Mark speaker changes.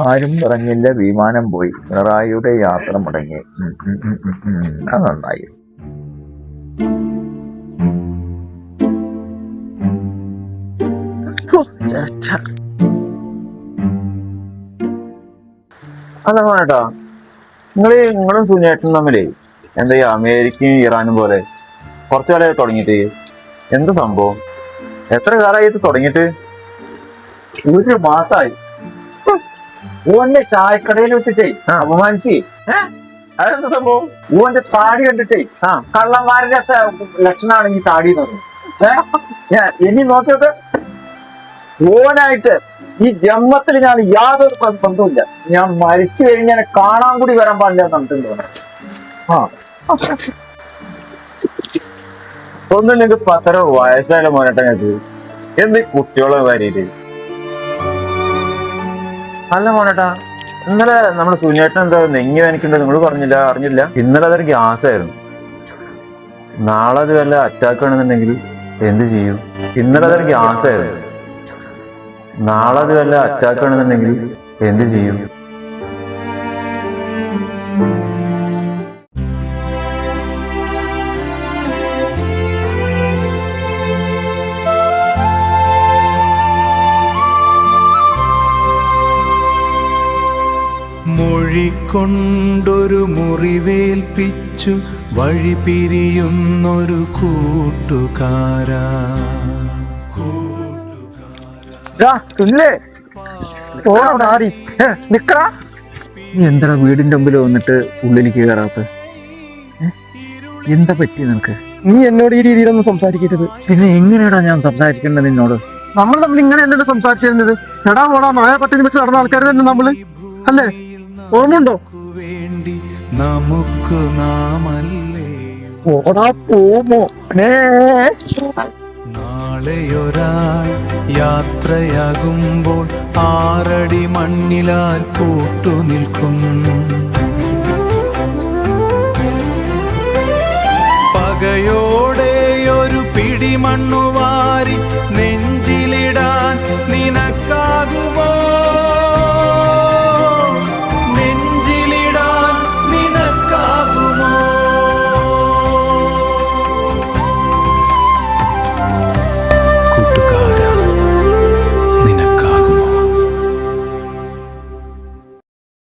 Speaker 1: ആരും പറഞ്ഞില്ല, വിമാനം പോയി, പിണറായിയുടെ യാത്ര മുടങ്ങി. അത് നന്നായി.
Speaker 2: അല്ല മോനേട്ടാ, നിങ്ങളും സുനിയേട്ടനും തമ്മിലേ എന്താ ഈ അമേരിക്കയും ഇറാനും പോലെ കുറച്ചു കാലമായി തുടങ്ങിയിട്ട് എന്ത് സംഭവം? എത്ര കാലമായിട്ട് തുടങ്ങിയിട്ട്?
Speaker 1: 1 മാസമായി. ഓന്റെ ചായക്കടയിൽ വെച്ചിട്ടേ അപമാനിച്ചേ.
Speaker 2: അതെന്ത് സംഭവം?
Speaker 1: ഓന്റെ താടി കണ്ടിട്ടേ കള്ളന്മാരുടെ ലക്ഷണമാണ് ഈ താടി ഇനി നോക്കിയത്. ഓനായിട്ട് ഈ ജന്മത്തിൽ ഞാൻ യാതൊരു ബന്ധവുമില്ല. ഞാൻ മരിച്ചു കഴിഞ്ഞാൽ കാണാൻ കൂടി വരാൻ പാടില്ല എന്നിട്ടുണ്ട്.
Speaker 2: ഒന്നുമില്ലെങ്കിൽ 10 വയസ്സായാലും മോനേട്ടാ ഞങ്ങൾക്ക് എന്ത് കുട്ടികളെ കാര്യയില്. അല്ല മോനേട്ടാ, ഇന്നലെ നമ്മുടെ സുനിയേട്ടൻ എന്താ നെഞ്ഞു വേനിക്കുണ്ടോ നിങ്ങൾ പറഞ്ഞില്ല, അറിഞ്ഞില്ല? ഇന്നലെ അതൊരു ഗ്യാസ് ആയിരുന്നു. നാളെ അത് വല്ല അറ്റാക്ക് ആണെന്നുണ്ടെങ്കിൽ എന്ത് ചെയ്യും? ഇന്നലെ അതൊരു ഗ്യാസ് ആയിരുന്നു. നാളെ അത് വല്ല അറ്റാക്ക് ആണെന്നുണ്ടെങ്കിൽ എന്ത് ചെയ്യും?
Speaker 3: മൊഴിക്കൊണ്ടൊരു മുറിവേൽപ്പിച്ചു വഴി പിരിയുന്നൊരു കൂട്ടുകാരാ.
Speaker 1: നീ എന്താ വീടിന്റെ മുമ്പിൽ വന്നിട്ട് ഉള്ളിലേക്ക് കയറാത്ത? എന്താ പറ്റി നിനക്ക്?
Speaker 4: നീ എന്നോട് ഈ രീതിയിലൊന്നും സംസാരിക്കരുത്.
Speaker 1: പിന്നെ എങ്ങനെയാടാ ഞാൻ സംസാരിക്കേണ്ടത് നിന്നോട്?
Speaker 4: നമ്മൾ തമ്മിൽ ഇങ്ങനെയല്ലല്ലോ സംസാരിച്ചിരുന്നത്. എടാ പോടാ നായ പട്ടി വെച്ച് നടന്ന ആൾക്കാർ തന്നെ നമ്മള്, അല്ലേ? ഓർമ്മയുണ്ടോ?
Speaker 3: വേണ്ടി നമുക്ക് നാമല്ലേ നാളെയൊരാൾ യാത്രയാകുമ്പോൾ 6 അടി മണ്ണിലാൽ കൂട്ടുനിൽക്കും.